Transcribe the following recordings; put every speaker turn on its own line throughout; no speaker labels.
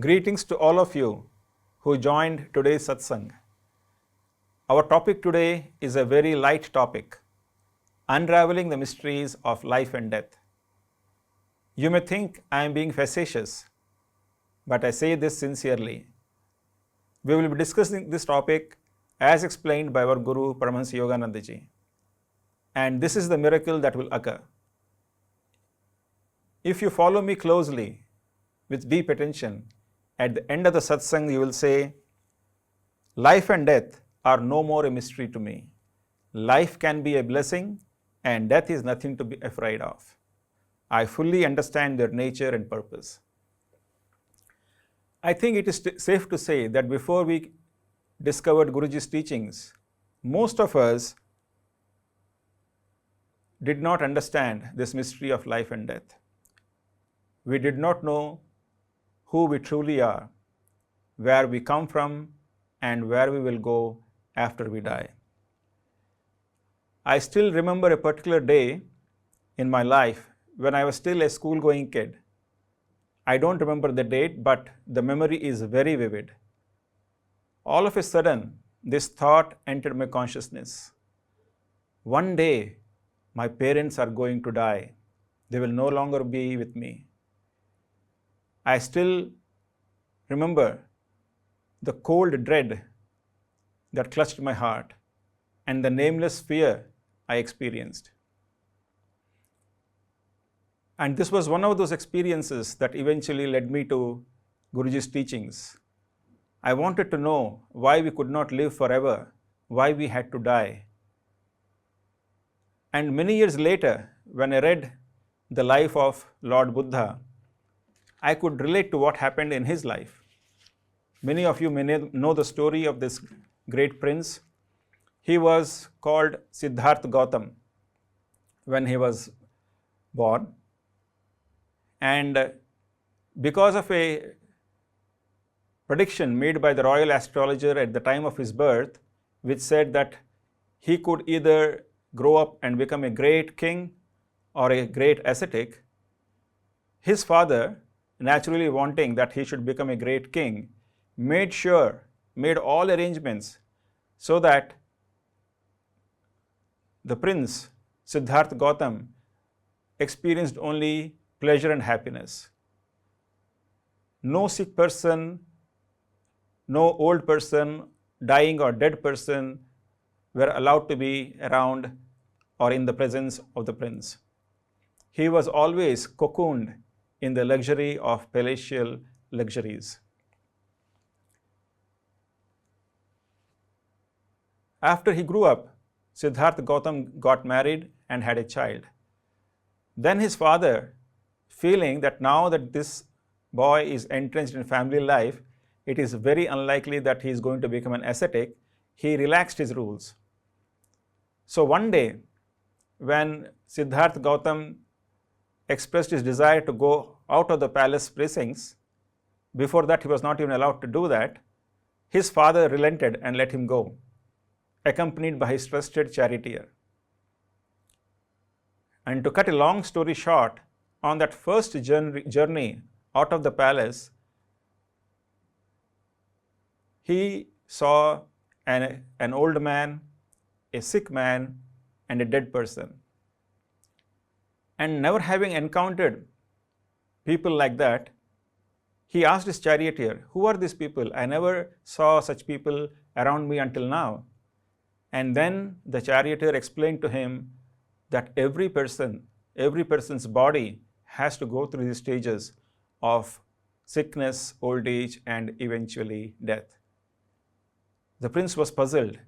Greetings to all of you who joined today's satsang. Our topic today is a very light topic, unraveling the mysteries of life and death. You may think I am being facetious, but I say this sincerely. We will be discussing this topic as explained by our Guru Paramahansa Yogananda ji. And this is the miracle that will occur. If you follow me closely with deep attention, at the end of the satsang you will say, life and death are no more a mystery to me. Life can be a blessing and death is nothing to be afraid of. I fully understand their nature and purpose. I think it is safe to say that before we discovered Guruji's teachings, most of us did not understand this mystery of life and death. We did not know who we truly are, where we come from, and where we will go after we die. I still remember a particular day in my life when I was still a school-going kid. I don't remember the date, but the memory is very vivid. All of a sudden, this thought entered my consciousness. One day, my parents are going to die. They will no longer be with me. I still remember the cold dread that clutched my heart and the nameless fear I experienced. And this was one of those experiences that eventually led me to Guruji's teachings. I wanted to know why we could not live forever, why we had to die. And many years later, when I read the life of Lord Buddha, I could relate to what happened in his life. Many of you may know the story of this great prince. He was called Siddhartha Gautam when he was born. And because of a prediction made by the royal astrologer at the time of his birth, which said that he could either grow up and become a great king or a great ascetic, his father, naturally wanting that he should become a great king, made all arrangements so that the prince, Siddhartha Gautam, experienced only pleasure and happiness. No sick person, no old person, dying or dead person were allowed to be around or in the presence of the prince. He was always cocooned in the luxury of palatial luxuries. After he grew up, Siddhartha Gautam got married and had a child. Then his father, feeling that now that this boy is entrenched in family life, it is very unlikely that he is going to become an ascetic, he relaxed his rules. So one day, when Siddhartha Gautam expressed his desire to go out of the palace precincts, before that he was not even allowed to do that, his father relented and let him go, accompanied by his trusted charioteer. And to cut a long story short, on that first journey out of the palace, he saw an old man, a sick man, and a dead person. And never having encountered people like that, he asked his charioteer, "Who are these people? I never saw such people around me until now." And then the charioteer explained to him that every person's body has to go through these stages of sickness, old age, and eventually death. The prince was puzzled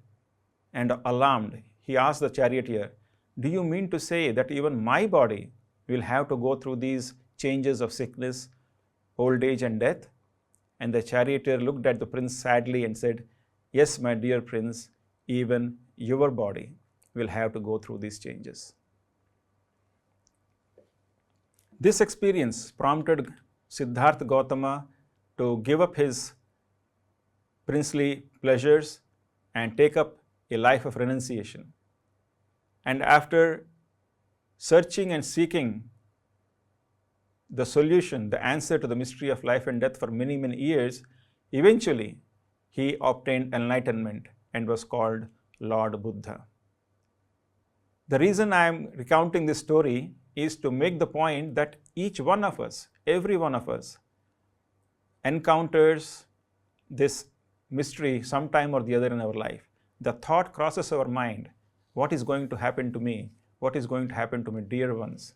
and alarmed. He asked the charioteer, "Do you mean to say that even my body will have to go through these changes of sickness, old age, and death?" And the charioteer looked at the prince sadly and said, "Yes, my dear prince, even your body will have to go through these changes." This experience prompted Siddhartha Gautama to give up his princely pleasures and take up a life of renunciation. And after searching and seeking the solution, the answer to the mystery of life and death for many, many years, eventually he obtained enlightenment and was called Lord Buddha. The reason I am recounting this story is to make the point that each one of us, every one of us, encounters this mystery sometime or the other in our life. The thought crosses our mind, what is going to happen to me? What is going to happen to my dear ones?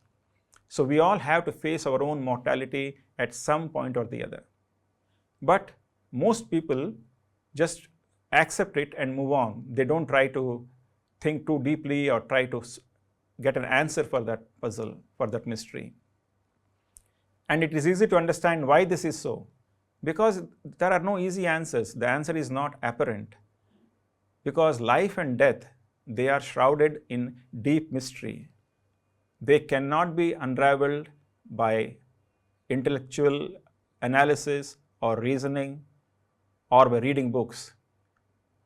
So we all have to face our own mortality at some point or the other. But most people just accept it and move on. They don't try to think too deeply or try to get an answer for that puzzle, for that mystery. And it is easy to understand why this is so. Because there are no easy answers. The answer is not apparent. Because life and death, they are shrouded in deep mystery. They cannot be unraveled by intellectual analysis or reasoning or by reading books.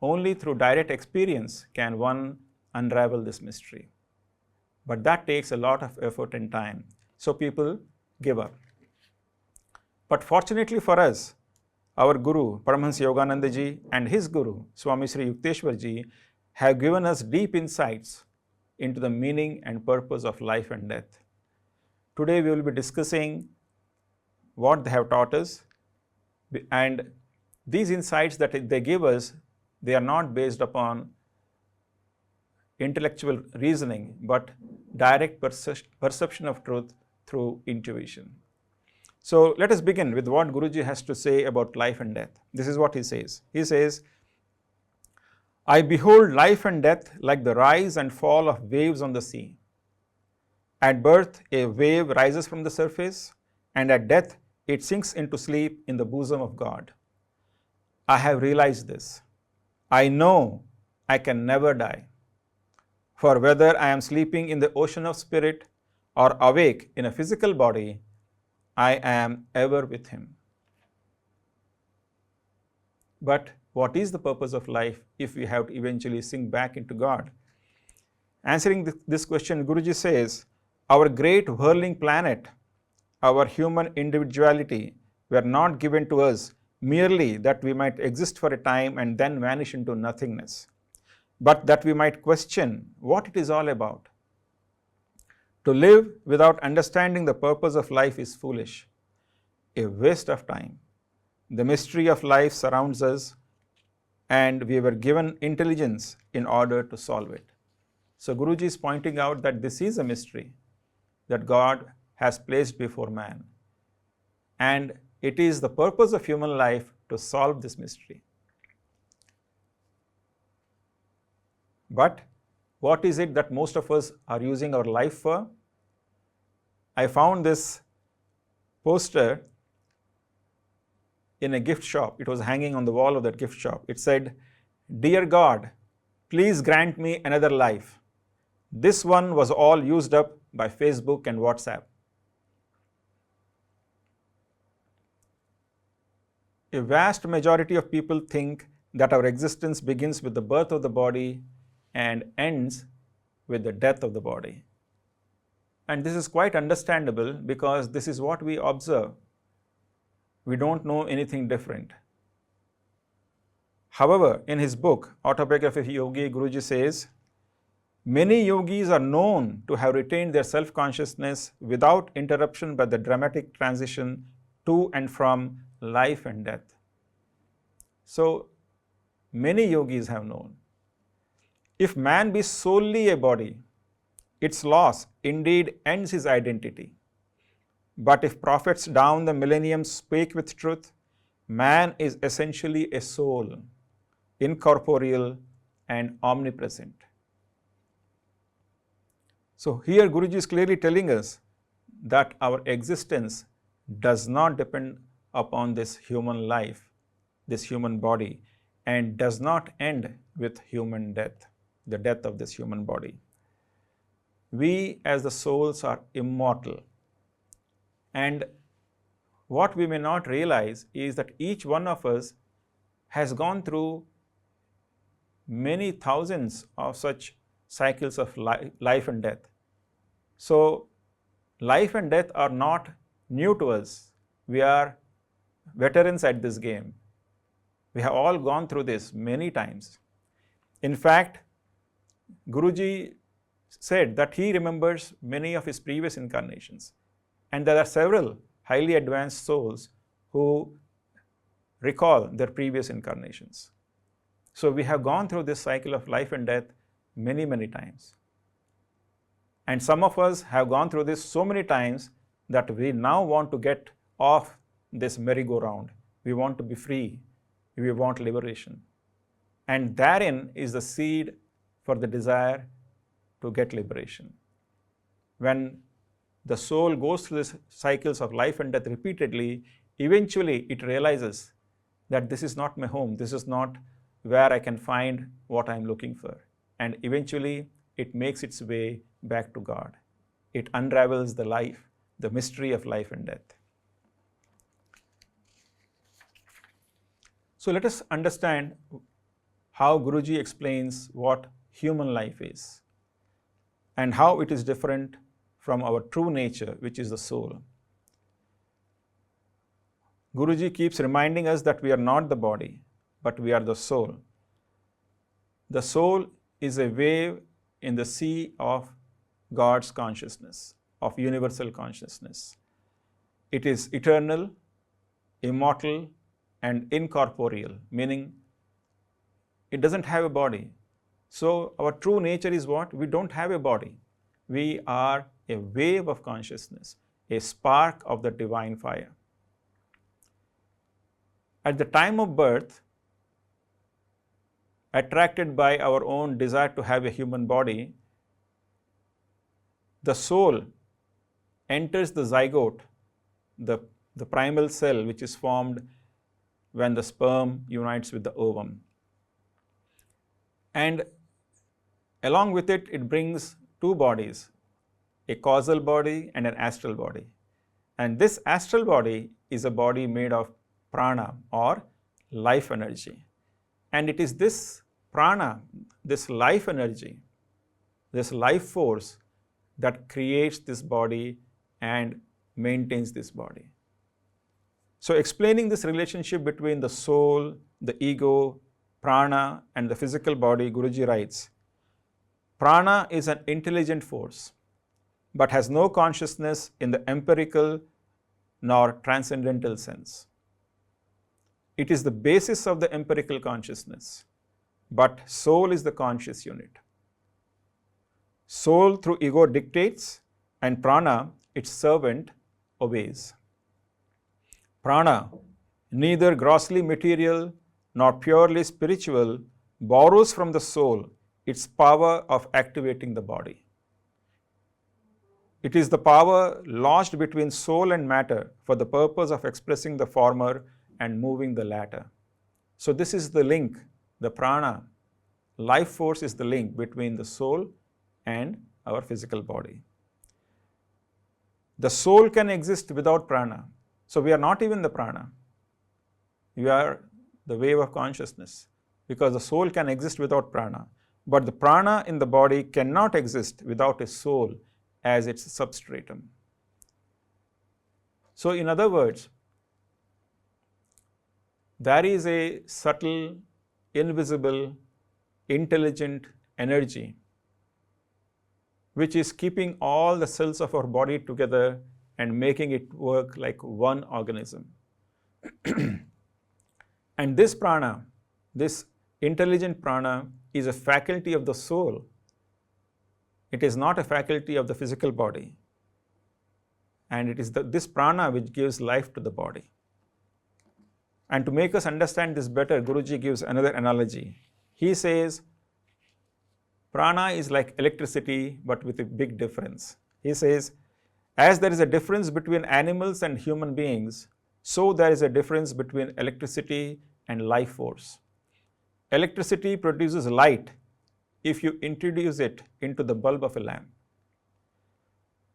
Only through direct experience can one unravel this mystery. But that takes a lot of effort and time. So people give up. But fortunately for us, our Guru, Paramahansa Yogananda ji, and his Guru, Swami Sri Yukteswar ji, have given us deep insights into the meaning and purpose of life and death. Today we will be discussing what they have taught us, and these insights that they give us, they are not based upon intellectual reasoning, but direct perception of truth through intuition. So let us begin with what Guruji has to say about life and death. This is what he says. He says, I behold life and death like the rise and fall of waves on the sea. At birth, a wave rises from the surface, and at death, it sinks into sleep in the bosom of God. I have realized this. I know I can never die. For whether I am sleeping in the ocean of spirit or awake in a physical body, I am ever with him. But what is the purpose of life if we have to eventually sink back into God? Answering this question, Guruji says, our great whirling planet, our human individuality were not given to us merely that we might exist for a time and then vanish into nothingness, but that we might question what it is all about. To live without understanding the purpose of life is foolish, a waste of time. The mystery of life surrounds us, and we were given intelligence in order to solve it. So Guruji is pointing out that this is a mystery that God has placed before man. And it is the purpose of human life to solve this mystery. But what is it that most of us are using our life for? I found this poster in a gift shop. It was hanging on the wall of that gift shop. It said, Dear God, please grant me another life. This one was all used up by Facebook and WhatsApp. A vast majority of people think that our existence begins with the birth of the body and ends with the death of the body. And this is quite understandable because this is what we observe. We don't know anything different. However, in his book, Autobiography of a Yogi, Guruji says, many yogis are known to have retained their self-consciousness without interruption by the dramatic transition to and from life and death. So, many yogis have known. If man be solely a body, its loss indeed ends his identity. But if prophets down the millennium speak with truth, man is essentially a soul, incorporeal and omnipresent. So here Guruji is clearly telling us that our existence does not depend upon this human life, this human body, and does not end with human death, the death of this human body. We as the souls are immortal. And what we may not realize is that each one of us has gone through many thousands of such cycles of life and death. So, life and death are not new to us. We are veterans at this game. We have all gone through this many times. In fact, Guruji said that he remembers many of his previous incarnations, and there are several highly advanced souls who recall their previous incarnations. So we have gone through this cycle of life and death many, many times. And some of us have gone through this so many times that we now want to get off this merry-go-round. We want to be free. We want liberation. And therein is the seed for the desire to get liberation. When the soul goes through these cycles of life and death repeatedly, eventually it realizes that this is not my home, this is not where I can find what I'm looking for. And eventually it makes its way back to God. It unravels the life, the mystery of life and death. So let us understand how Guruji explains what human life is and how it is different from our true nature, which is the soul. Guruji keeps reminding us that we are not the body, but we are the soul. The soul is a wave in the sea of God's consciousness, of universal consciousness. It is eternal, immortal, and incorporeal, meaning it doesn't have a body. So our true nature is what? We don't have a body. We are a wave of consciousness, a spark of the divine fire. At the time of birth, attracted by our own desire to have a human body, the soul enters the zygote, the primal cell which is formed when the sperm unites with the ovum. And along with it, it brings two bodies, a causal body and an astral body. And this astral body is a body made of prana or life energy. And it is this prana, this life energy, this life force that creates this body and maintains this body. So explaining this relationship between the soul, the ego, prana, and the physical body, Guruji writes, prana is an intelligent force, but has no consciousness in the empirical nor transcendental sense. It is the basis of the empirical consciousness, but soul is the conscious unit. Soul through ego dictates, and prana, its servant, obeys. Prana, neither grossly material nor purely spiritual, borrows from the soul its power of activating the body. It is the power lodged between soul and matter for the purpose of expressing the former and moving the latter. So this is the link, the prana. Life force is the link between the soul and our physical body. The soul can exist without prana. So we are not even the prana. We are the wave of consciousness, because the soul can exist without prana. But the prana in the body cannot exist without a soul as its substratum. So in other words, there is a subtle, invisible, intelligent energy which is keeping all the cells of our body together and making it work like one organism. And this prana, this intelligent prana, is a faculty of the soul. It is not a faculty of the physical body. And it is this prana which gives life to the body. And to make us understand this better, Guruji gives another analogy. He says, prana is like electricity, but with a big difference. He says, as there is a difference between animals and human beings, so there is a difference between electricity and life force. Electricity produces light if you introduce it into the bulb of a lamp.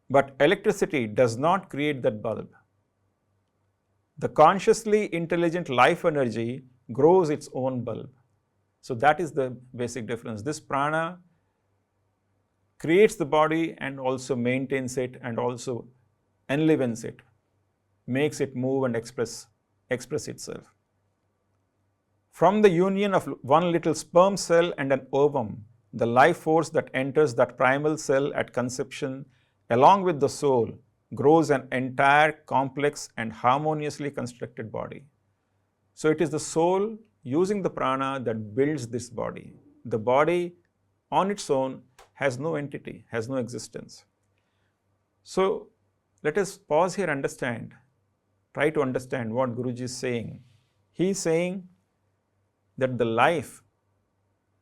But electricity does not create that bulb. The consciously intelligent life energy grows its own bulb. So that is the basic difference. This prana creates the body and also maintains it and also enlivens it. makes it move and express itself. From the union of one little sperm cell and an ovum, the life force that enters that primal cell at conception, along with the soul, grows an entire complex and harmoniously constructed body. So it is the soul using the prana that builds this body. The body on its own has no entity, has no existence. So let us pause here and try to understand what Guruji is saying. He is saying that the life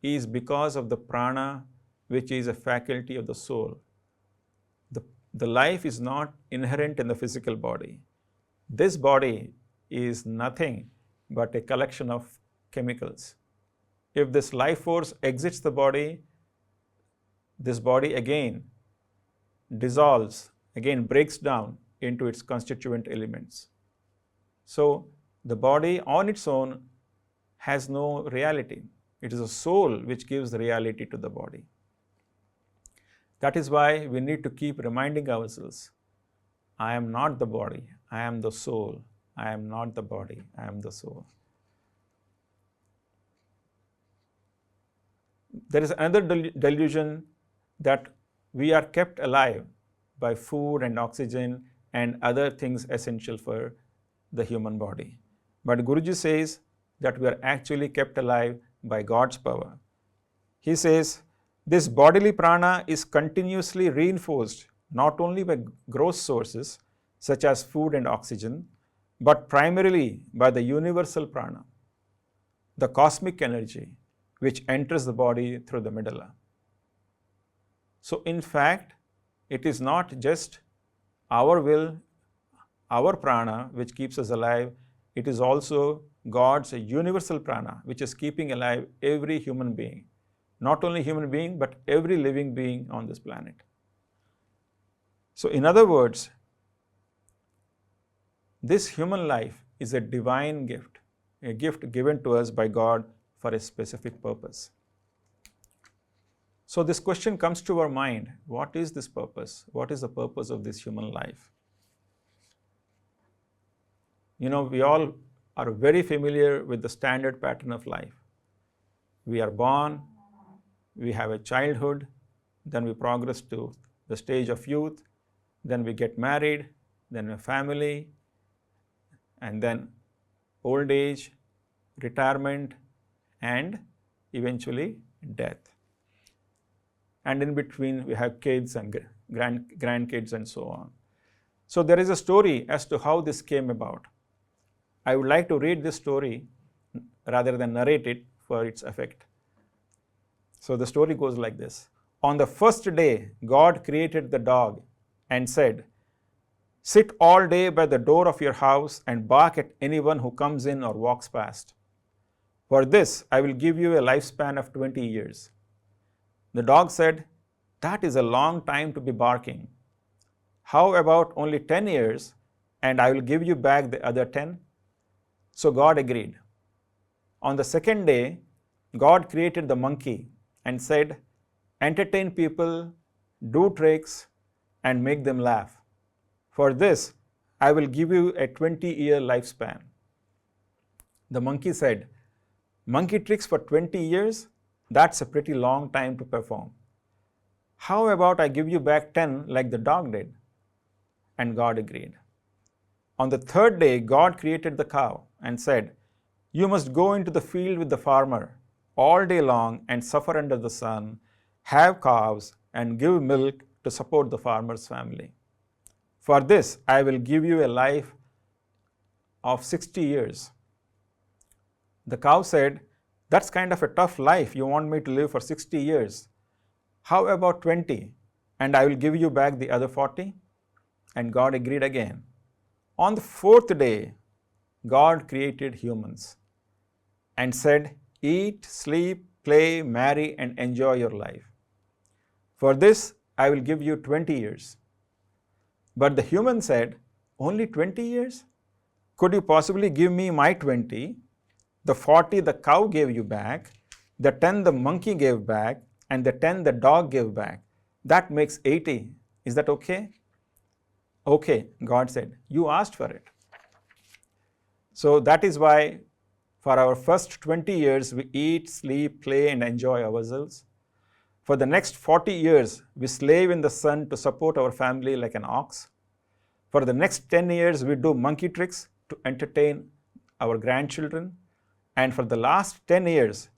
is because of the prana, which is a faculty of the soul. The life is not inherent in the physical body. This body is nothing but a collection of chemicals. If this life force exits the body, this body again dissolves, again breaks down into its constituent elements. So the body on its own has no reality. It is a soul which gives the reality to the body. That is why we need to keep reminding ourselves, I am not the body, I am the soul. I am not the body, I am the soul. There is another delusion that we are kept alive by food and oxygen and other things essential for the human body. But Guruji says that we are actually kept alive by God's power. He says, this bodily prana is continuously reinforced not only by gross sources such as food and oxygen, but primarily by the universal prana, the cosmic energy which enters the body through the medulla. So in fact, it is not just our will, our prana which keeps us alive, it is also God's universal prana which is keeping alive every human being. Not only human being, but every living being on this planet. So in other words, this human life is a divine gift, a gift given to us by God for a specific purpose. So this question comes to our mind, what is this purpose? What is the purpose of this human life? You know, we all are very familiar with the standard pattern of life. We are born, we have a childhood, then we progress to the stage of youth, then we get married, then a family, and then old age, retirement, and eventually death. And in between, we have kids and grandkids and so on. So there is a story as to how this came about. I would like to read this story rather than narrate it for its effect. So the story goes like this. On the first day, God created the dog and said, sit all day by the door of your house and bark at anyone who comes in or walks past. For this, I will give you a lifespan of 20 years. The dog said, that is a long time to be barking. How about only 10 years and I will give you back the other 10? So God agreed. On the second day, God created the monkey and said, entertain people, do tricks, and make them laugh. For this, I will give you a 20-year lifespan. The monkey said, monkey tricks for 20 years? That's a pretty long time to perform. How about I give you back 10 like the dog did? And God agreed. On the third day, God created the cow and said, you must go into the field with the farmer all day long and suffer under the sun, have calves, and give milk to support the farmer's family. For this, I will give you a life of 60 years. The cow said, that's kind of a tough life. You want me to live for 60 years. How about 20? And I will give you back the other 40? And God agreed again. On the fourth day, God created humans and said, eat, sleep, play, marry, and enjoy your life. For this, I will give you 20 years. But the human said, only 20 years? Could you possibly give me my 20, the 40 the cow gave you back, the 10 the monkey gave back, and the 10 the dog gave back? That makes 80. Is that okay? Okay, God said, you asked for it. So that is why for our first 20 years, we eat, sleep, play, and enjoy ourselves. For the next 40 years, we slave in the sun to support our family like an ox. For the next 10 years, we do monkey tricks to entertain our grandchildren. And for the last 10 years,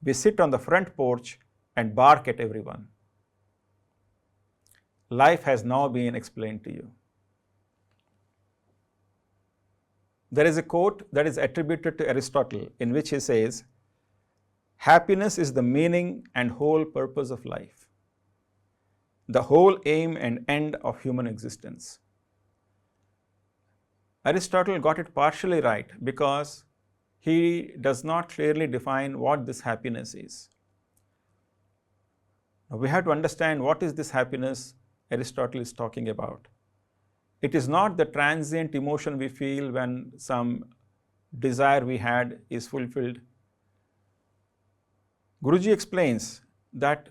we sit on the front porch and bark at everyone. Life has now been explained to you. There is a quote that is attributed to Aristotle in which he says, "Happiness is the meaning and whole purpose of life, the whole aim and end of human existence." Aristotle got it partially right because he does not clearly define what this happiness is. Now, we have to understand what is this happiness Aristotle is talking about. It is not the transient emotion we feel when some desire we had is fulfilled. Guruji explains that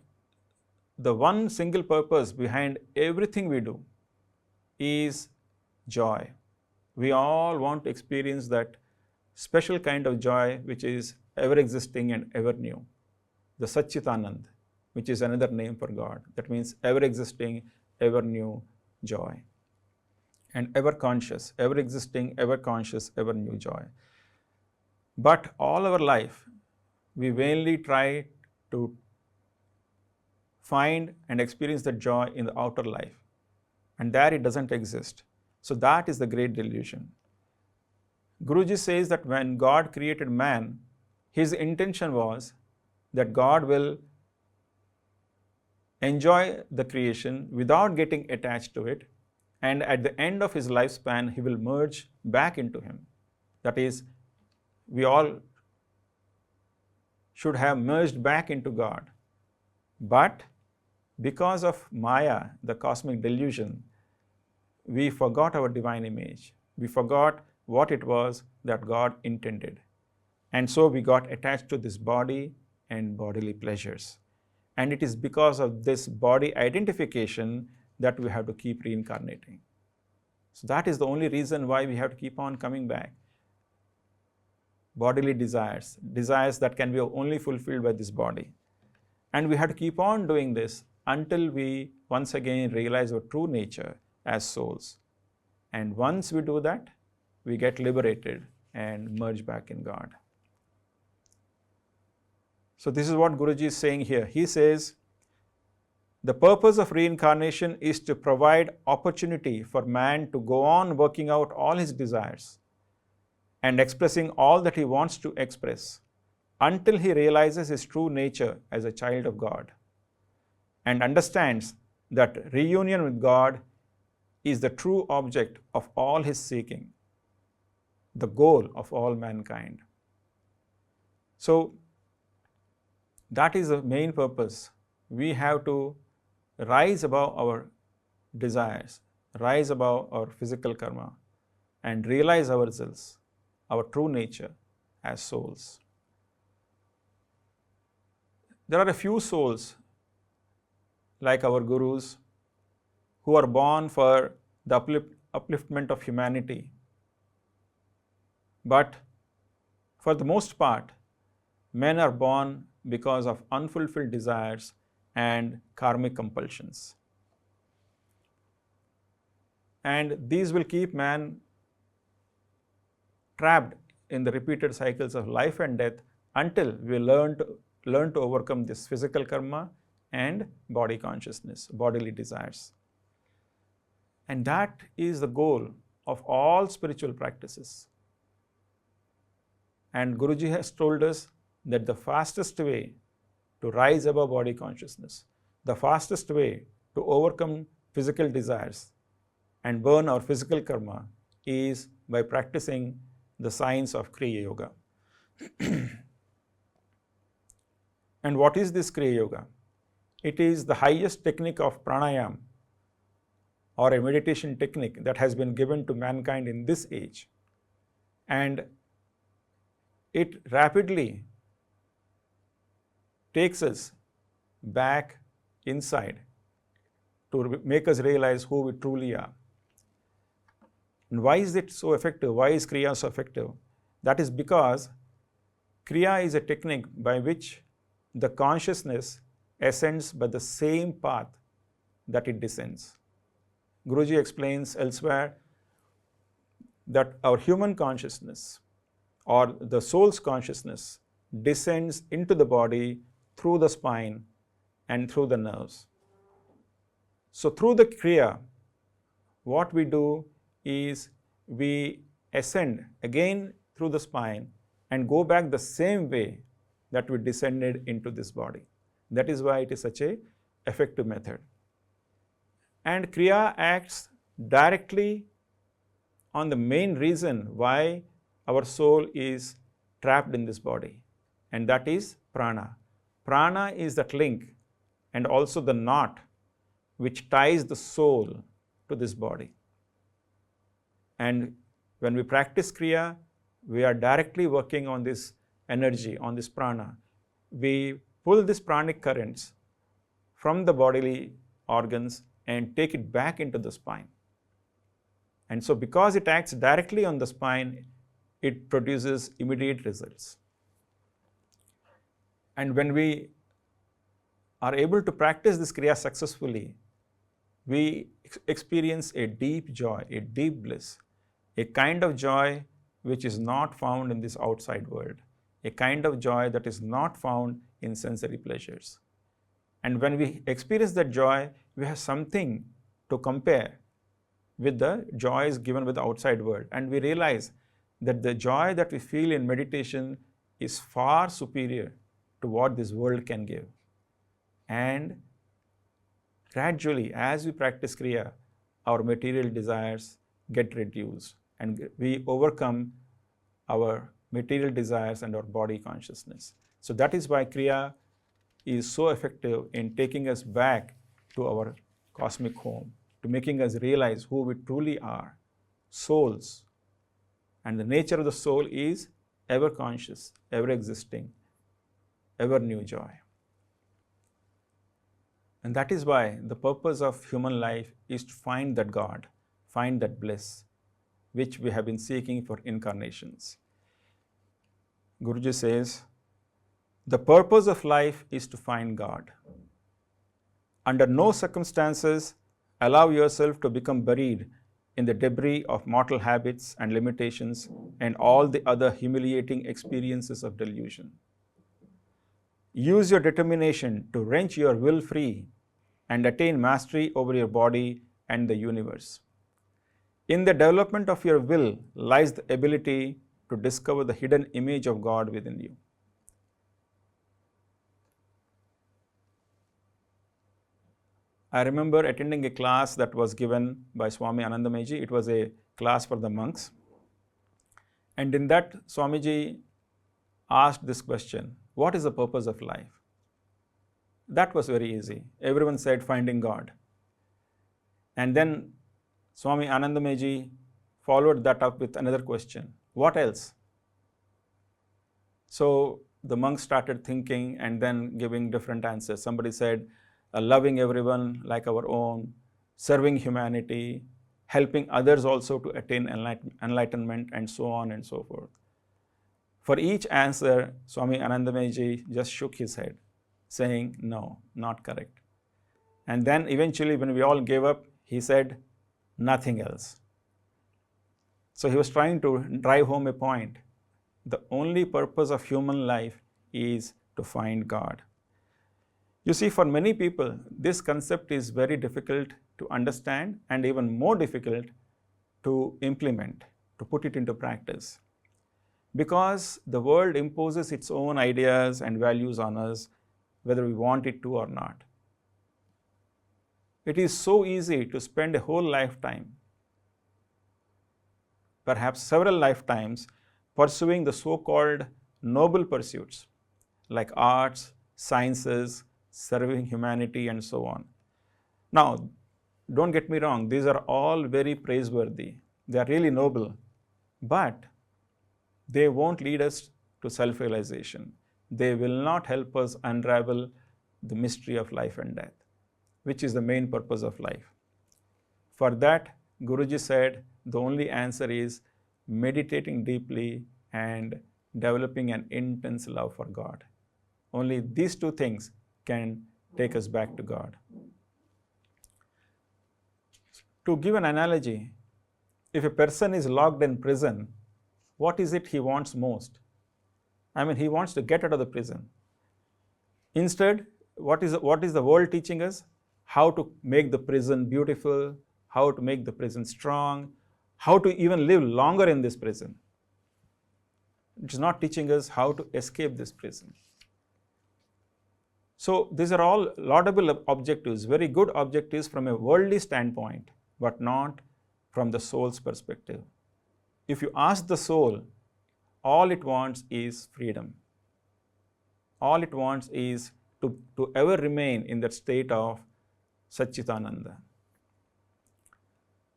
the one single purpose behind everything we do is joy. We all want to experience that special kind of joy which is ever existing and ever new, the Satchitanand, which is another name for God. That means ever existing, ever new joy, and ever conscious, ever existing, ever conscious, ever new joy. But all our life, we vainly try to find and experience that joy in the outer life, and there it doesn't exist. So that is the great delusion. Guruji says that when God created man, his intention was that God will enjoy the creation without getting attached to it, and at the end of his lifespan, he will merge back into him. That is, we all should have merged back into God. But because of Maya, the cosmic delusion, we forgot our divine image. We forgot what it was that God intended. And so we got attached to this body and bodily pleasures. And it is because of this body identification that we have to keep reincarnating. So that is the only reason why we have to keep on coming back. Bodily desires, desires that can be only fulfilled by this body. And we have to keep on doing this until we once again realize our true nature as souls. And once we do that, we get liberated and merge back in God. So this is what Guruji is saying here. He says, the purpose of reincarnation is to provide opportunity for man to go on working out all his desires and expressing all that he wants to express until he realizes his true nature as a child of God and understands that reunion with God is the true object of all his seeking, the goal of all mankind. So that is the main purpose. We have to rise above our desires, rise above our physical karma, and realize ourselves, our true nature as souls. There are a few souls, like our gurus, who are born for the upliftment of humanity. But for the most part, men are born because of unfulfilled desires and karmic compulsions. And these will keep man trapped in the repeated cycles of life and death until we learn to overcome this physical karma and body consciousness, bodily desires. And that is the goal of all spiritual practices. And Guruji has told us that the fastest way to rise above body consciousness, the fastest way to overcome physical desires and burn our physical karma is by practicing the science of Kriya Yoga. And what is this Kriya Yoga? It is the highest technique of pranayama, or a meditation technique that has been given to mankind in this age. And it rapidly takes us back inside to make us realize who we truly are. And why is it so effective? Why is Kriya so effective? That is because Kriya is a technique by which the consciousness ascends by the same path that it descends. Guruji explains elsewhere that our human consciousness or the soul's consciousness descends into the body through the spine and through the nerves. So through the Kriya, what we do is we ascend again through the spine and go back the same way that we descended into this body. That is why it is such an effective method. And Kriya acts directly on the main reason why our soul is trapped in this body, and that is prana. Prana is that link and also the knot which ties the soul to this body. And when we practice Kriya, we are directly working on this energy, on this prana. We pull these pranic currents from the bodily organs and take it back into the spine. And so because it acts directly on the spine, it produces immediate results. And when we are able to practice this Kriya successfully, we experience a deep joy, a deep bliss, a kind of joy which is not found in this outside world, a kind of joy that is not found in sensory pleasures. And when we experience that joy, we have something to compare with the joys given with the outside world. And we realize that the joy that we feel in meditation is far superior to what this world can give. And gradually, as we practice Kriya, our material desires get reduced and we overcome our material desires and our body consciousness. So that is why Kriya is so effective in taking us back to our cosmic home, to making us realize who we truly are, souls. And the nature of the soul is ever conscious, ever existing, ever new joy. And that is why the purpose of human life is to find that God, find that bliss, which we have been seeking for incarnations. Guruji says, the purpose of life is to find God. Under no circumstances allow yourself to become buried in the debris of mortal habits and limitations and all the other humiliating experiences of delusion. Use your determination to wrench your will free and attain mastery over your body and the universe. In the development of your will lies the ability to discover the hidden image of God within you. I remember attending a class that was given by Swami Anandamayi. It was a class for the monks. And in that, Swamiji asked this question, what is the purpose of life? That was very easy. Everyone said finding God. And then Swami Anandamayi followed that up with another question, what else? So the monks started thinking and then giving different answers. Somebody said, loving everyone like our own, serving humanity, helping others also to attain enlightenment, and so on and so forth. For each answer, Swami Anandamayi just shook his head, saying, no, not correct. And then eventually when we all gave up, he said, nothing else. So he was trying to drive home a point. The only purpose of human life is to find God. You see, for many people, this concept is very difficult to understand and even more difficult to implement, to put it into practice. Because the world imposes its own ideas and values on us, whether we want it to or not. It is so easy to spend a whole lifetime, perhaps several lifetimes, pursuing the so-called noble pursuits like arts, sciences, serving humanity, and so on. Now, don't get me wrong, these are all very praiseworthy. They are really noble, but they won't lead us to self-realization. They will not help us unravel the mystery of life and death, which is the main purpose of life. For that, Guruji said, the only answer is meditating deeply and developing an intense love for God. Only these two things can take us back to God. To give an analogy, if a person is locked in prison, what is it he wants most? I mean, he wants to get out of the prison. Instead, what is the world teaching us? How to make the prison beautiful, how to make the prison strong, how to even live longer in this prison. It is not teaching us how to escape this prison. So these are all laudable objectives, very good objectives from a worldly standpoint, but not from the soul's perspective. If you ask the soul, all it wants is freedom. All it wants is to ever remain in that state of Satchitananda.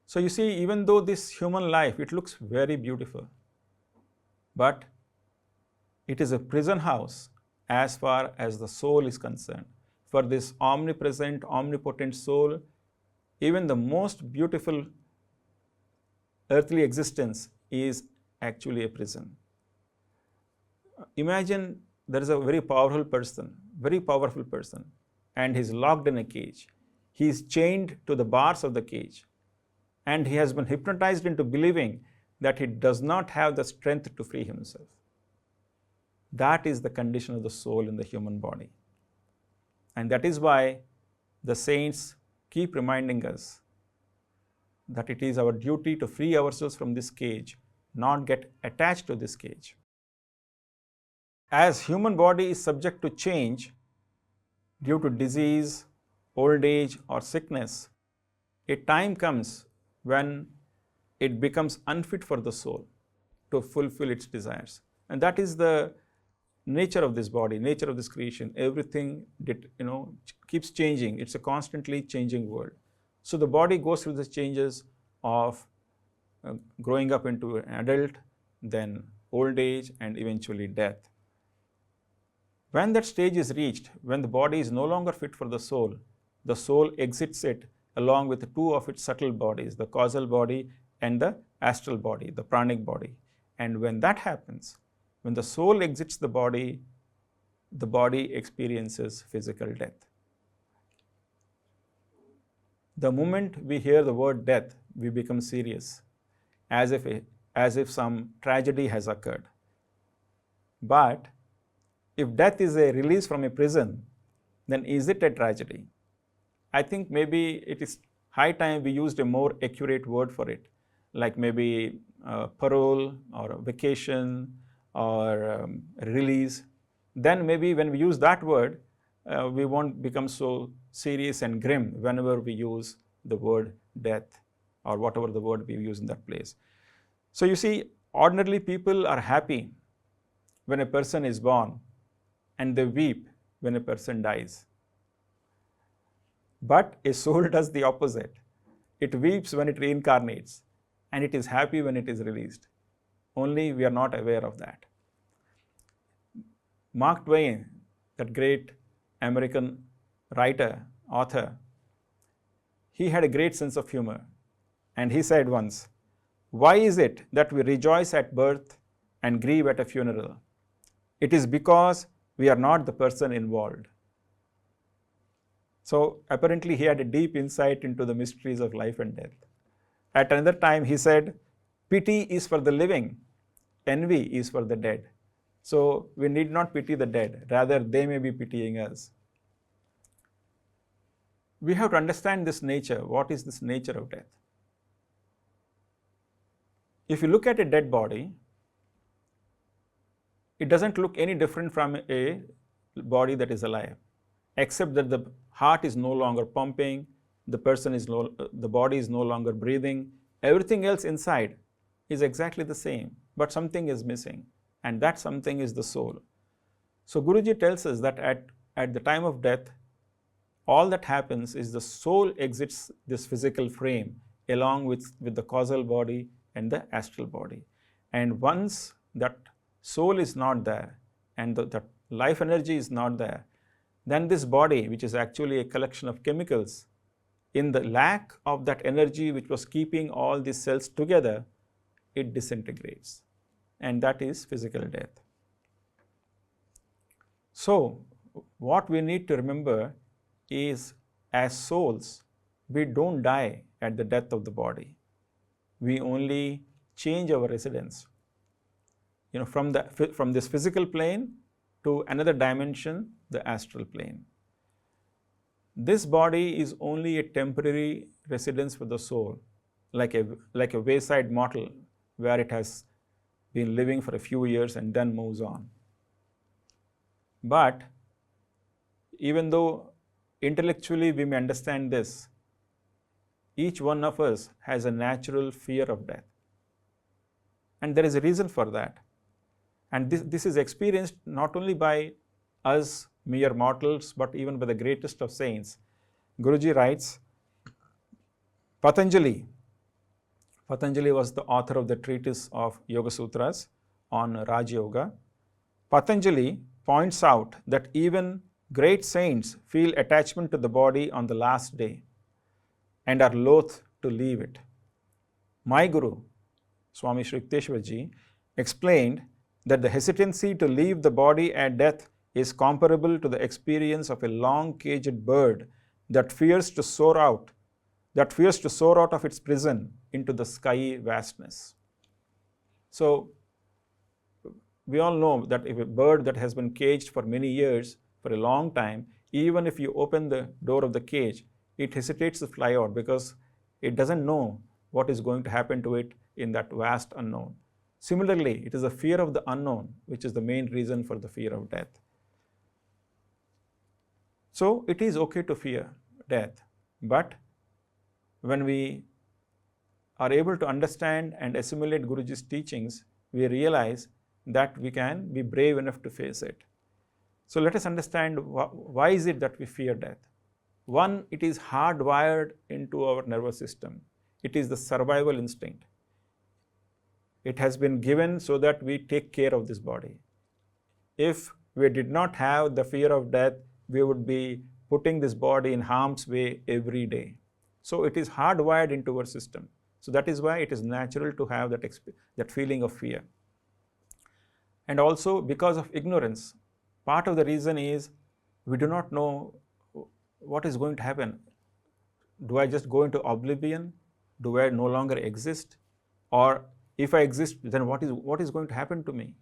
So you see, even though this human life, it looks very beautiful, but it is a prison house as far as the soul is concerned. For this omnipresent, omnipotent soul, even the most beautiful earthly existence is actually a prison. Imagine there is a very powerful person, and he's locked in a cage. He is chained to the bars of the cage, and he has been hypnotized into believing that he does not have the strength to free himself. That is the condition of the soul in the human body. And that is why the saints keep reminding us that it is our duty to free ourselves from this cage, not get attached to this cage. As human body is subject to change due to disease, old age, or sickness, a time comes when it becomes unfit for the soul to fulfill its desires. And that is the nature of this body, nature of this creation. Everything keeps changing. It's a constantly changing world. So the body goes through the changes of growing up into an adult, then old age, and eventually death. When that stage is reached, when the body is no longer fit for the soul exits it along with two of its subtle bodies, the causal body and the astral body, the pranic body. And when that happens, when the soul exits the body experiences physical death. The moment we hear the word death, we become serious, as if some tragedy has occurred. But if death is a release from a prison, then is it a tragedy? I think maybe it is high time we used a more accurate word for it, like maybe parole or vacation or release. Then maybe when we use that word, we won't become so serious and grim whenever we use the word death or whatever the word we use in that place. So you see, ordinarily people are happy when a person is born, and they weep when a person dies. But a soul does the opposite. It weeps when it reincarnates, and it is happy when it is released. Only we are not aware of that. Mark Twain, that great American writer, author, he had a great sense of humor. And he said once, "Why is it that we rejoice at birth and grieve at a funeral? It is because we are not the person involved." So apparently he had a deep insight into the mysteries of life and death. At another time he said, "Pity is for the living, envy is for the dead." So we need not pity the dead, rather they may be pitying us. We have to understand this nature. What is this nature of death? If you look at a dead body, it doesn't look any different from a body that is alive, except that the heart is no longer pumping, the body is no longer breathing. Everything else inside is exactly the same, but something is missing, and that something is the soul. So Guruji tells us that at the time of death, all that happens is the soul exits this physical frame along with the causal body and the astral body. And once that soul is not there and the life energy is not there, then this body, which is actually a collection of chemicals, in the lack of that energy which was keeping all these cells together, it disintegrates. and that is physical death. So, what we need to remember is, as souls, we don't die at the death of the body. We only change our residence, from this physical plane to another dimension, the astral plane. This body is only a temporary residence for the soul, like a wayside motel where it has been living for a few years and then moves on. But even though intellectually we may understand this, each one of us has a natural fear of death. And there is a reason for that. And this is experienced not only by us mere mortals, but even by the greatest of saints. Guruji writes, Patanjali was the author of the treatise of Yoga Sutras on Raj Yoga. Patanjali points out that even great saints feel attachment to the body on the last day and are loath to leave it. My Guru, Swami Sri Yukteswar Ji, explained that the hesitancy to leave the body at death is comparable to the experience of a long-caged bird that fears to soar out of its prison into the sky vastness. So, we all know that if a bird that has been caged for many years, for a long time, even if you open the door of the cage, it hesitates to fly out because it doesn't know what is going to happen to it in that vast unknown. Similarly, it is a fear of the unknown which is the main reason for the fear of death. So, it is okay to fear death, but when we are able to understand and assimilate Guruji's teachings, we realize that we can be brave enough to face it. So, let us understand why is it that we fear death. One, it is hardwired into our nervous system. It is the survival instinct. It has been given so that we take care of this body. If we did not have the fear of death, we would be putting this body in harm's way every day. So, it is hardwired into our system. So, that is why it is natural to have that feeling of fear. And also because of ignorance. Part of the reason is we do not know what is going to happen. Do I just go into oblivion? Do I no longer exist? Or if I exist, then what is going to happen to me?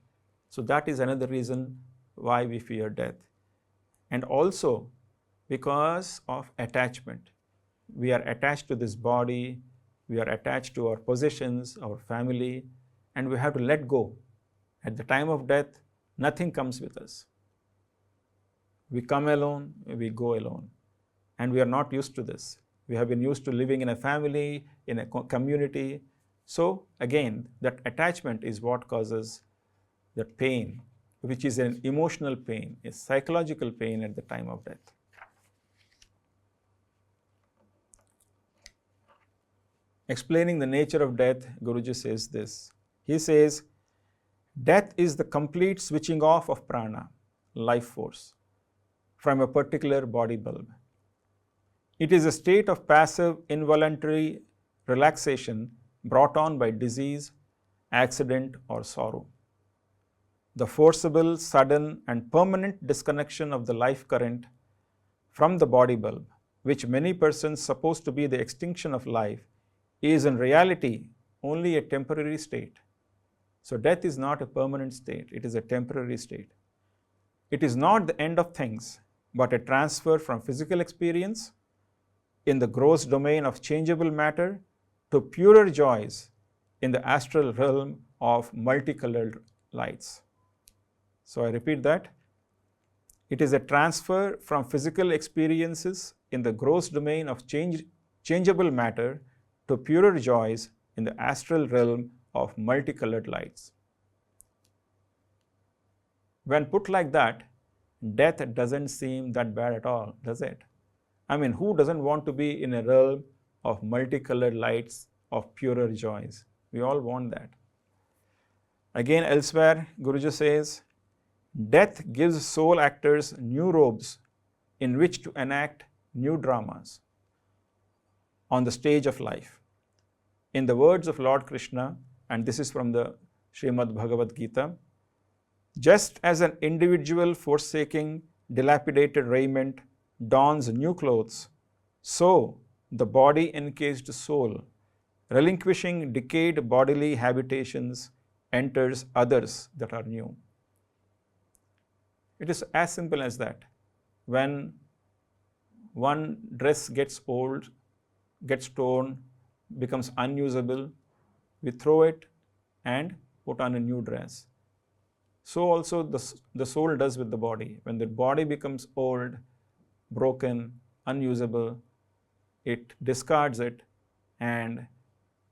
So that is another reason why we fear death. And also because of attachment. We are attached to this body, we are attached to our possessions, our family, and we have to let go. At the time of death, nothing comes with us. We come alone, we go alone. And we are not used to this. We have been used to living in a family, in a community. So again, that attachment is what causes that pain, which is an emotional pain, a psychological pain at the time of death. Explaining the nature of death, Guruji says this. He says, death is the complete switching off of prana, life force, from a particular body bulb. It is a state of passive, involuntary relaxation brought on by disease, accident, or sorrow. The forcible, sudden, and permanent disconnection of the life current from the body bulb, which many persons suppose to be the extinction of life, is in reality only a temporary state. So death is not a permanent state, it is a temporary state. It is not the end of things, but a transfer from physical experience in the gross domain of changeable matter to purer joys in the astral realm of multicolored lights. So I repeat that. It is a transfer from physical experiences in the gross domain of changeable matter to purer joys in the astral realm of multicolored lights. When put like that, death doesn't seem that bad at all, does it? I mean, who doesn't want to be in a realm of multicolored lights, of purer joys? We all want that. Again, elsewhere, Guruji says, death gives soul actors new robes in which to enact new dramas on the stage of life. In the words of Lord Krishna, and this is from the Srimad Bhagavad Gita. Just as an individual forsaking dilapidated raiment dons new clothes, so the body encased soul, relinquishing decayed bodily habitations, enters others that are new. It is as simple as that. When one dress gets old, gets torn, becomes unusable, we throw it and put on a new dress. So also the soul does with the body. When the body becomes old, broken, unusable, it discards it and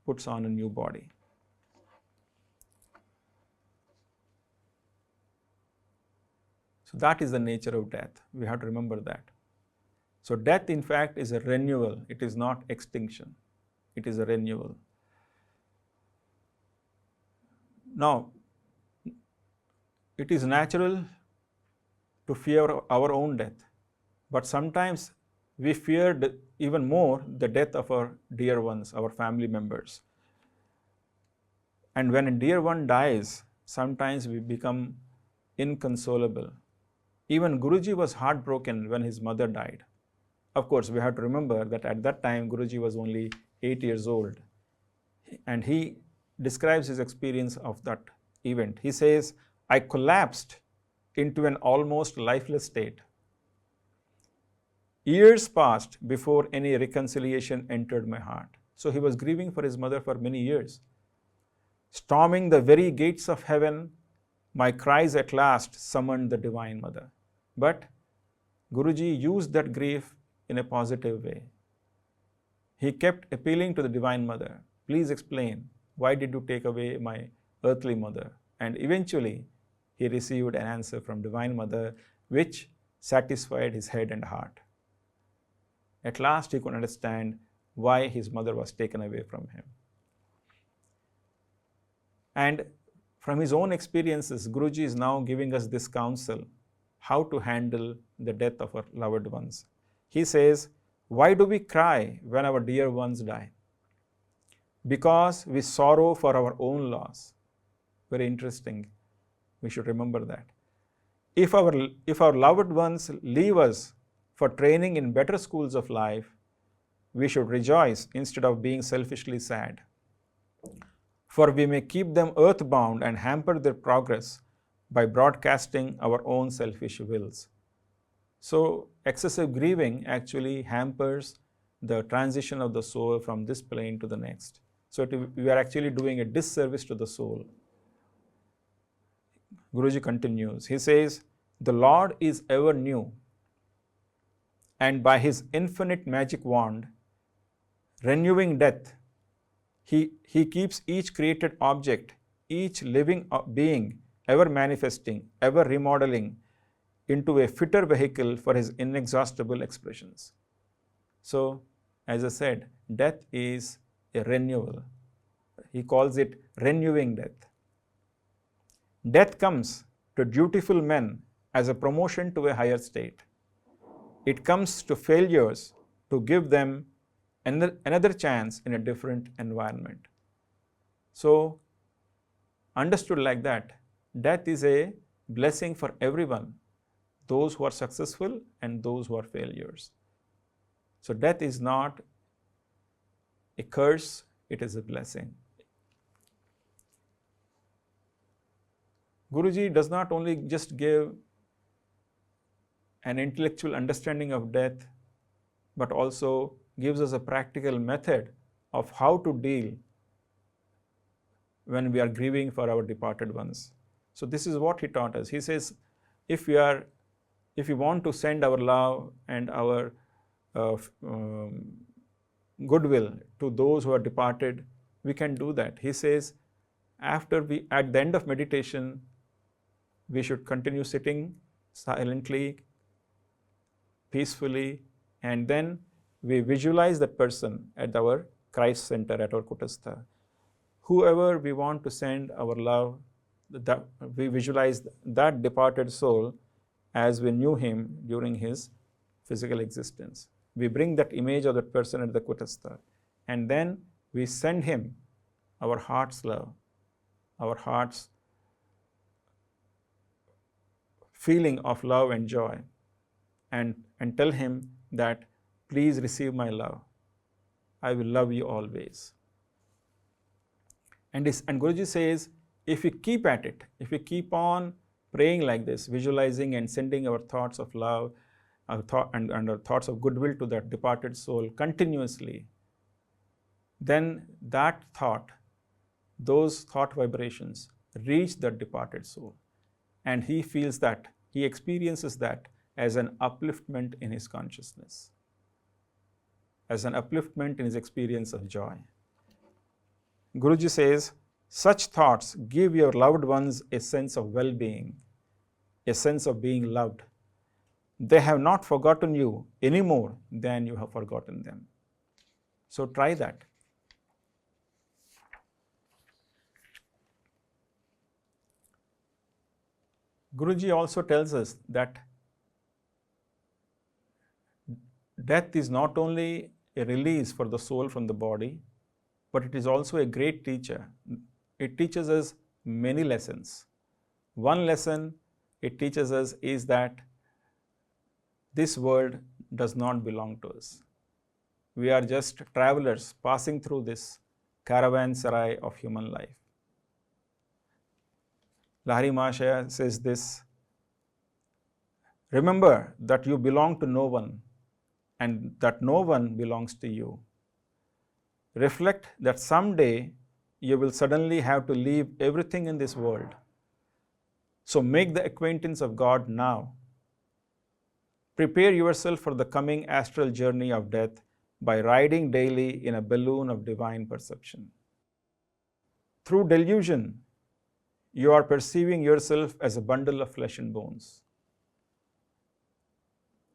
puts on a new body. So that is the nature of death. We have to remember that. So death, in fact, is a renewal. It is not extinction. It is a renewal. Now, it is natural to fear our own death, but sometimes we fear even more the death of our dear ones, our family members. And when a dear one dies, sometimes we become inconsolable. Even Guruji was heartbroken when his mother died. Of course, we have to remember that at that time, Guruji was only 8 years old. And he describes his experience of that event. He says, I collapsed into an almost lifeless state. Years passed before any reconciliation entered my heart. So he was grieving for his mother for many years. Storming the very gates of heaven, my cries at last summoned the Divine Mother. But Guruji used that grief in a positive way. He kept appealing to the Divine Mother, please explain, why did you take away my earthly mother? And eventually, he received an answer from Divine Mother, which satisfied his head and heart. At last, he could understand why his mother was taken away from him. And from his own experiences, Guruji is now giving us this counsel, how to handle the death of our loved ones. He says, why do we cry when our dear ones die? Because we sorrow for our own loss. Very interesting. We should remember that. If our loved ones leave us for training in better schools of life, we should rejoice instead of being selfishly sad. For we may keep them earthbound and hamper their progress by broadcasting our own selfish wills. So excessive grieving actually hampers the transition of the soul from this plane to the next. So we are actually doing a disservice to the soul. Guruji continues. He says, the Lord is ever new, and by his infinite magic wand, renewing death, he keeps each created object, each living being, ever manifesting, ever remodeling into a fitter vehicle for his inexhaustible expressions. So, as I said, death is a renewal. He calls it renewing death. Death comes to dutiful men as a promotion to a higher state. It comes to failures to give them another chance in a different environment. So, understood like that, death is a blessing for everyone, those who are successful and those who are failures. So, death is not a curse, it is a blessing. Guruji does not only just give an intellectual understanding of death, but also gives us a practical method of how to deal when we are grieving for our departed ones. So this is what he taught us. He says, if we want to send our love and our goodwill to those who are departed, we can do that. He says, at the end of meditation, we should continue sitting silently, peacefully, and then we visualize that person at our Christ center, at our Kutastha. Whoever we want to send our love, we visualize that departed soul as we knew him during his physical existence. We bring that image of that person at the Kutastha, and then we send him our heart's love, our heart's feeling of love and joy, and tell him that, please receive my love. I will love you always. And Guruji says, if we keep at it, if we keep on praying like this, visualizing and sending our thoughts of love, our our thoughts of goodwill to that departed soul continuously, then that thought, those thought vibrations reach that departed soul, and he feels that, he experiences that as an upliftment in his consciousness, as an upliftment in his experience of joy. Guruji says, such thoughts give your loved ones a sense of well-being, a sense of being loved. They have not forgotten you any more than you have forgotten them. So try that. Guruji also tells us that death is not only a release for the soul from the body, but it is also a great teacher. It teaches us many lessons. One lesson it teaches us is that this world does not belong to us. We are just travelers passing through this caravanserai of human life. Lahiri Mahashaya says this, remember that you belong to no one and that no one belongs to you. Reflect that someday you will suddenly have to leave everything in this world. So make the acquaintance of God now. Prepare yourself for the coming astral journey of death by riding daily in a balloon of divine perception. Through delusion, you are perceiving yourself as a bundle of flesh and bones,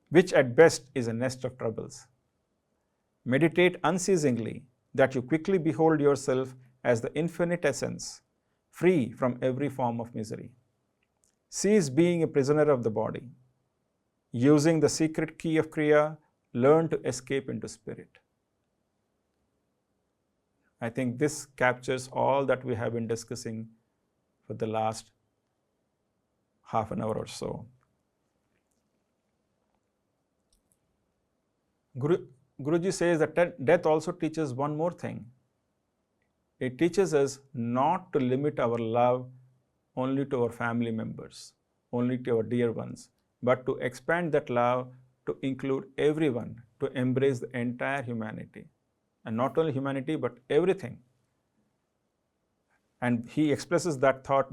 which at best is a nest of troubles. Meditate unceasingly that you quickly behold yourself as the infinite essence, free from every form of misery. Cease being a prisoner of the body. Using the secret key of Kriya, learn to escape into spirit. I think this captures all that we have been discussing for the last half an hour or so. Guruji says that death also teaches one more thing. It teaches us not to limit our love only to our family members, only to our dear ones, but to expand that love to include everyone, to embrace the entire humanity. And not only humanity, but everything. And he expresses that thought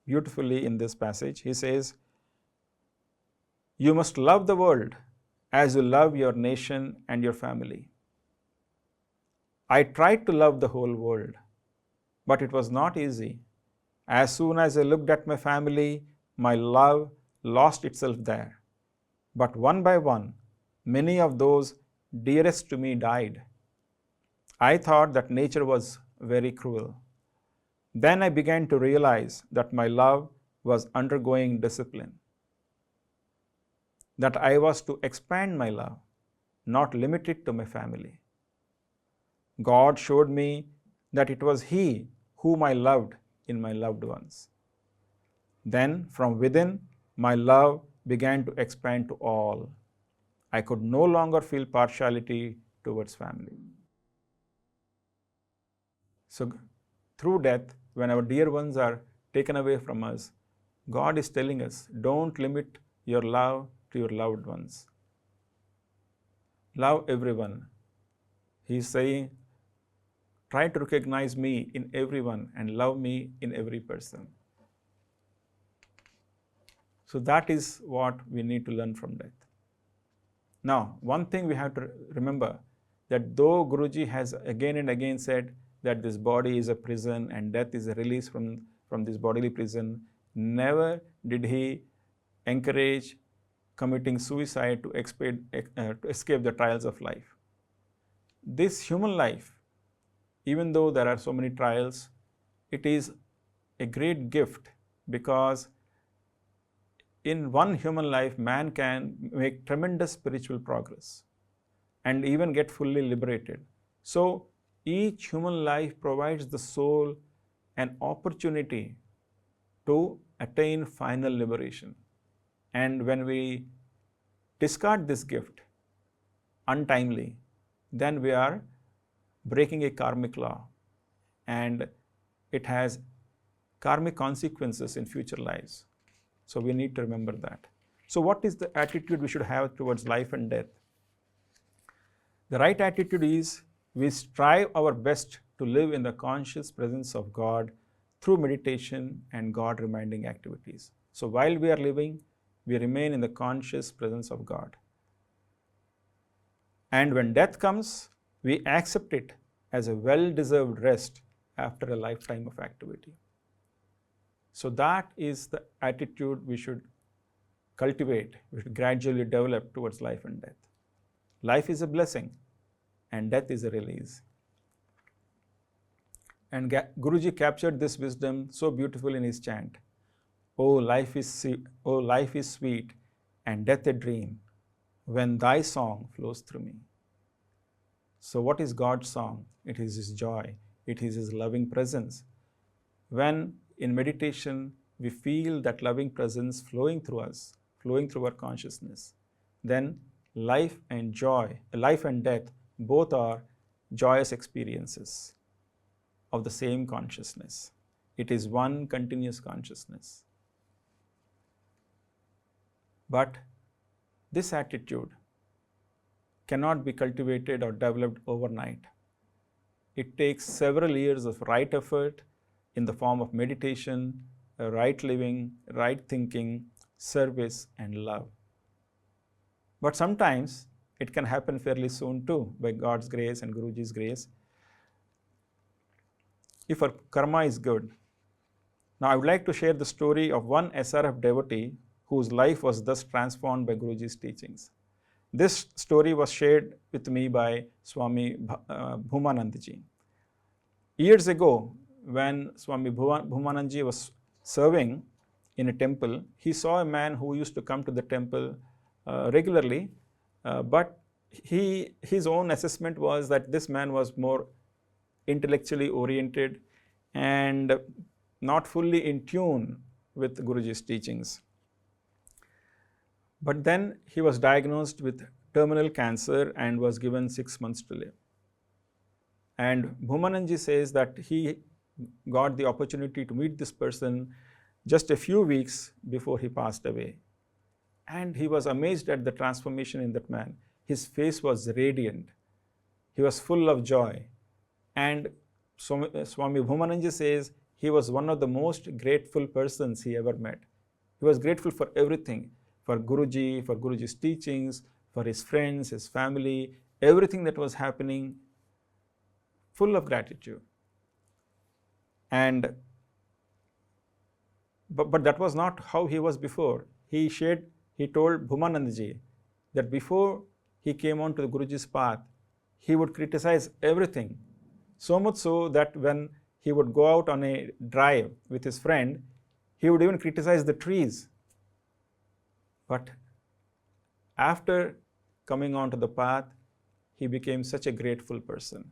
beautifully in this passage. He says, you must love the world as you love your nation and your family. I tried to love the whole world, but it was not easy. As soon as I looked at my family, my love lost itself there. But one by one, many of those dearest to me died. I thought that nature was very cruel. Then I began to realize that my love was undergoing discipline, that I was to expand my love, not limit it to my family. God showed me that it was He whom I loved in my loved ones. Then from within, my love began to expand to all. I could no longer feel partiality towards family. So through death, when our dear ones are taken away from us, God is telling us, don't limit your love to your loved ones. Love everyone. He is saying, try to recognize me in everyone and love me in every person. So that is what we need to learn from death. Now, one thing we have to remember, that though Guruji has again and again said that this body is a prison and death is a release from this bodily prison, never did he encourage committing suicide to escape the trials of life. This human life, even though there are so many trials, it is a great gift, because in one human life, man can make tremendous spiritual progress and even get fully liberated. So each human life provides the soul an opportunity to attain final liberation. And when we discard this gift untimely, then we are breaking a karmic law, and it has karmic consequences in future lives. So we need to remember that. So what is the attitude we should have towards life and death? The right attitude is we strive our best to live in the conscious presence of God through meditation and God reminding activities. So while we are living, we remain in the conscious presence of God. And when death comes, we accept it as a well-deserved rest after a lifetime of activity. So that is the attitude we should cultivate, we should gradually develop towards life and death. Life is a blessing and death is a release. And Guruji captured this wisdom so beautifully in his chant. Oh, life is sweet and death a dream when thy song flows through me. So what is God's song? It is His joy. It is His loving presence. When in meditation we feel that loving presence flowing through us, flowing through our consciousness, then life and death both are joyous experiences of the same consciousness. It is one continuous consciousness. But this attitude cannot be cultivated or developed overnight. It takes several years of right effort in the form of meditation, right living, right thinking, service, and love. But sometimes it can happen fairly soon too, by God's grace and Guruji's grace, if our karma is good. Now I would like to share the story of one SRF devotee whose life was thus transformed by Guruji's teachings. This story was shared with me by Swami Bhumanandji. Years ago, when Swami Bhumanandji was serving in a temple, he saw a man who used to come to the temple regularly, but his own assessment was that this man was more intellectually oriented and not fully in tune with Guruji's teachings. But then he was diagnosed with terminal cancer and was given 6 months to live. And Bhumanandji says that he got the opportunity to meet this person just a few weeks before he passed away. And he was amazed at the transformation in that man. His face was radiant. He was full of joy. And Swami Bhumanandji says he was one of the most grateful persons he ever met. He was grateful for everything, for Guruji, for Guruji's teachings, for his friends, his family, everything that was happening, full of gratitude. And but that was not how he was before. He told Bhumanandji that before he came on to the Guruji's path, he would criticize everything. So much so that when he would go out on a drive with his friend, he would even criticize the trees. But after coming onto the path, he became such a grateful person.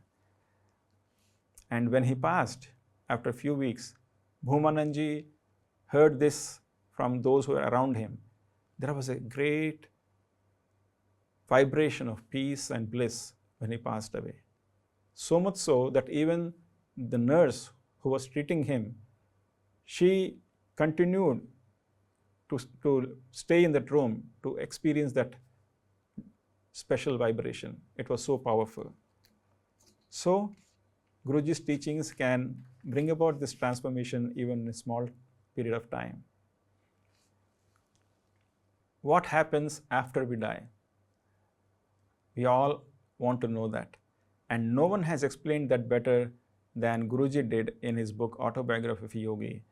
And when he passed, after a few weeks, Bhumanandji heard this from those who were around him. There was a great vibration of peace and bliss when he passed away. So much so that even the nurse who was treating him, she continued to stay in that room to experience that special vibration. It was so powerful. So Guruji's teachings can bring about this transformation even in a small period of time. What happens after we die? We all want to know that. And no one has explained that better than Guruji did in his book Autobiography of a Yogi,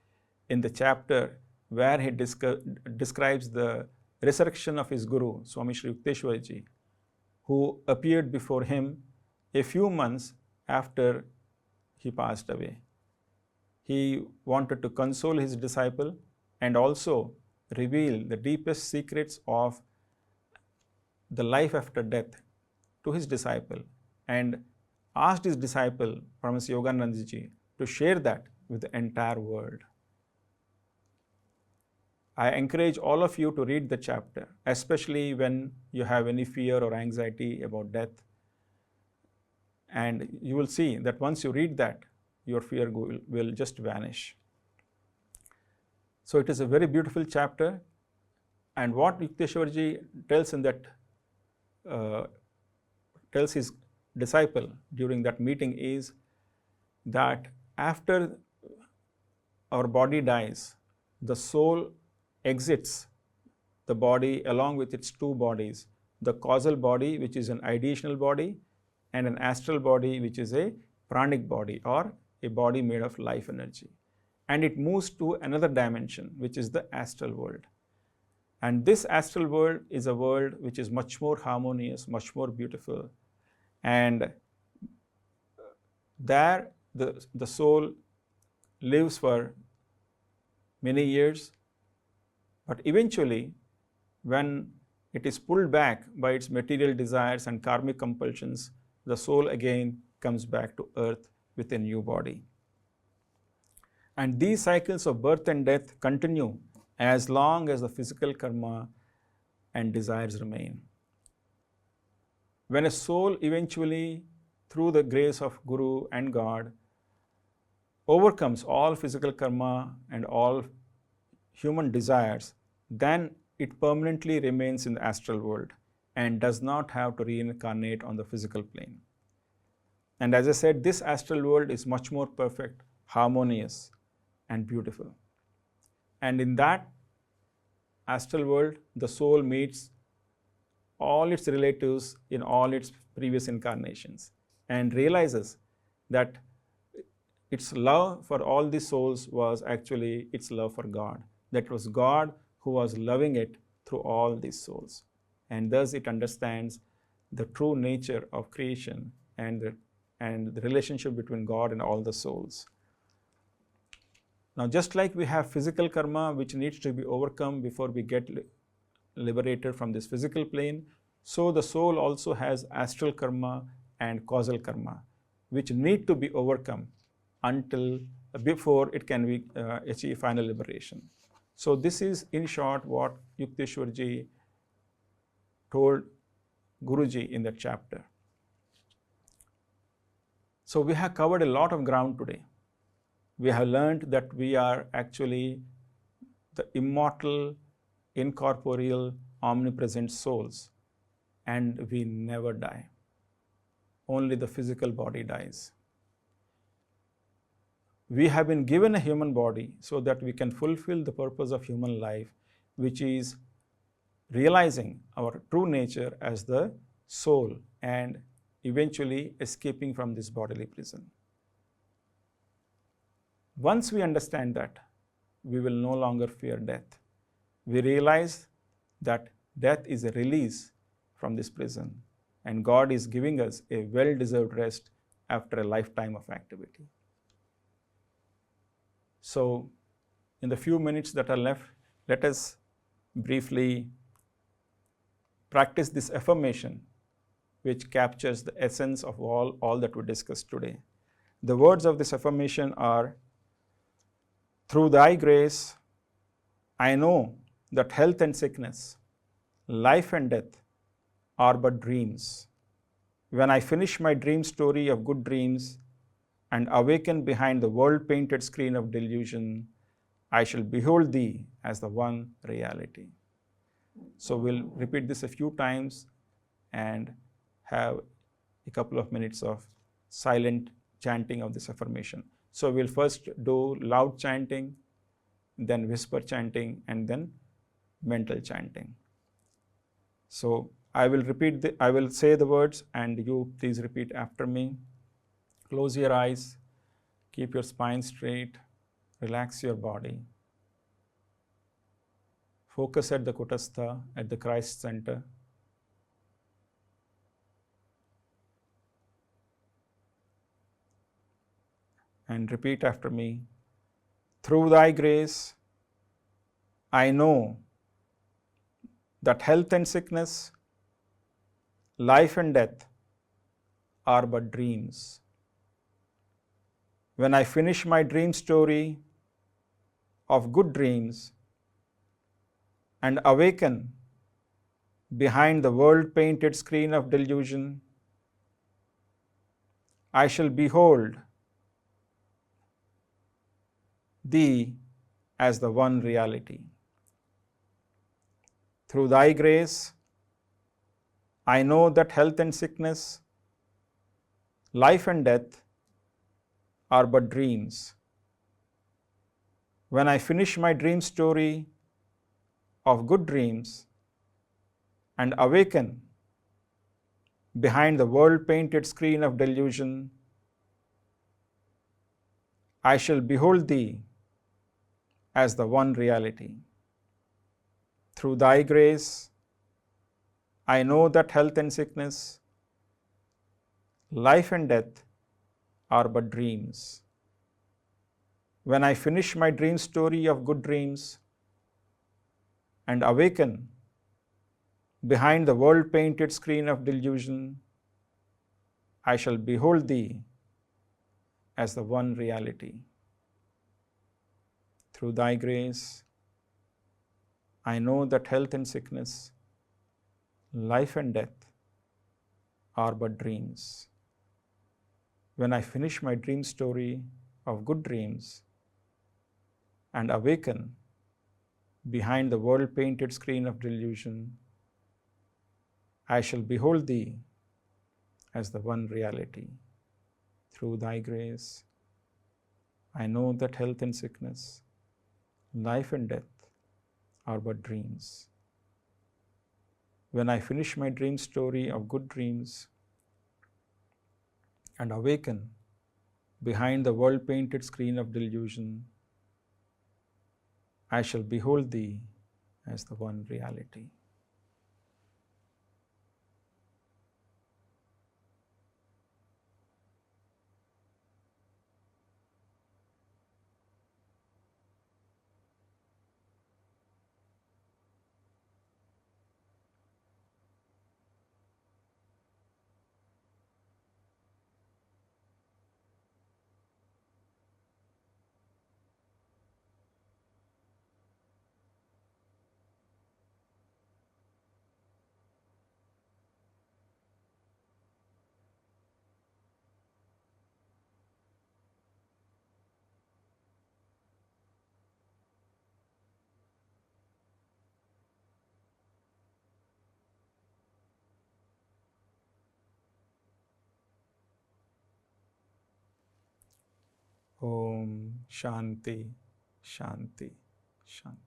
in the chapter where he describes the resurrection of his Guru, Swami Shri Yukteswarji, who appeared before him a few months after he passed away. He wanted to console his disciple and also reveal the deepest secrets of the life after death to his disciple, and asked his disciple, Brahmasi Yoganandji, to share that with the entire world. I encourage all of you to read the chapter, especially when you have any fear or anxiety about death. And you will see that once you read that, your fear will just vanish. So it is a very beautiful chapter. And what Yukteswarji tells in that, tells his disciple during that meeting is that after our body dies, the soul exits the body along with its two bodies, the causal body, which is an ideational body, and an astral body, which is a pranic body, or a body made of life energy. And it moves to another dimension, which is the astral world. And this astral world is a world which is much more harmonious, much more beautiful. And there the soul lives for many years, but eventually, when it is pulled back by its material desires and karmic compulsions, the soul again comes back to earth with a new body. And these cycles of birth and death continue as long as the physical karma and desires remain. When a soul eventually, through the grace of Guru and God, overcomes all physical karma and all human desires, then it permanently remains in the astral world and does not have to reincarnate on the physical plane. And as I said, this astral world is much more perfect, harmonious, and beautiful. And in that astral world, the soul meets all its relatives in all its previous incarnations and realizes that its love for all these souls was actually its love for God. That was God who was loving it through all these souls. And thus it understands the true nature of creation and the relationship between God and all the souls. Now, just like we have physical karma which needs to be overcome before we get liberated from this physical plane, so the soul also has astral karma and causal karma which need to be overcome until before it can be achieve final liberation. So this is in short what Yukteswarji told Guruji in that chapter. So we have covered a lot of ground today. We have learned that we are actually the immortal, incorporeal, omnipresent souls, and we never die. Only the physical body dies. We have been given a human body so that we can fulfill the purpose of human life, which is realizing our true nature as the soul and eventually escaping from this bodily prison. Once we understand that, we will no longer fear death. We realize that death is a release from this prison, and God is giving us a well-deserved rest after a lifetime of activity. So, in the few minutes that are left, let us briefly practice this affirmation, which captures the essence of all that we discussed today. The words of this affirmation are, "Through thy grace, I know that health and sickness, life and death are but dreams. When I finish my dream story of good dreams and awaken behind the world-painted screen of delusion, I shall behold thee as the one reality." So we'll repeat this a few times and have a couple of minutes of silent chanting of this affirmation. So we'll first do loud chanting, then whisper chanting, and then mental chanting. So I will say the words and you please repeat after me. Close your eyes, keep your spine straight, relax your body. Focus at the Kutastha, at the Christ center. And repeat after me. Through thy grace, I know that health and sickness, life and death are but dreams. when I finish my dream story of good dreams and awaken behind the world-painted screen of delusion, I shall behold Thee as the one reality. Through Thy grace, I know that health and sickness, life and death are but dreams. When I finish my dream story of good dreams and awaken behind the world-painted screen of delusion, I shall behold Thee as the one reality. Through Thy grace, I know that health and sickness, life and death are but dreams. When I finish my dream story of good dreams and awaken behind the world-painted screen of delusion, I shall behold Thee as the one reality. Through Thy grace, I know that health and sickness, life and death are but dreams. When I finish my dream story of good dreams and awaken behind the world-painted screen of delusion, I shall behold Thee as the one reality. Through Thy grace, I know that health and sickness, life and death are but dreams. When I finish my dream story of good dreams and awaken behind the world-painted screen of delusion, I shall behold Thee as the one reality. Om Shanti, Shanti, Shanti.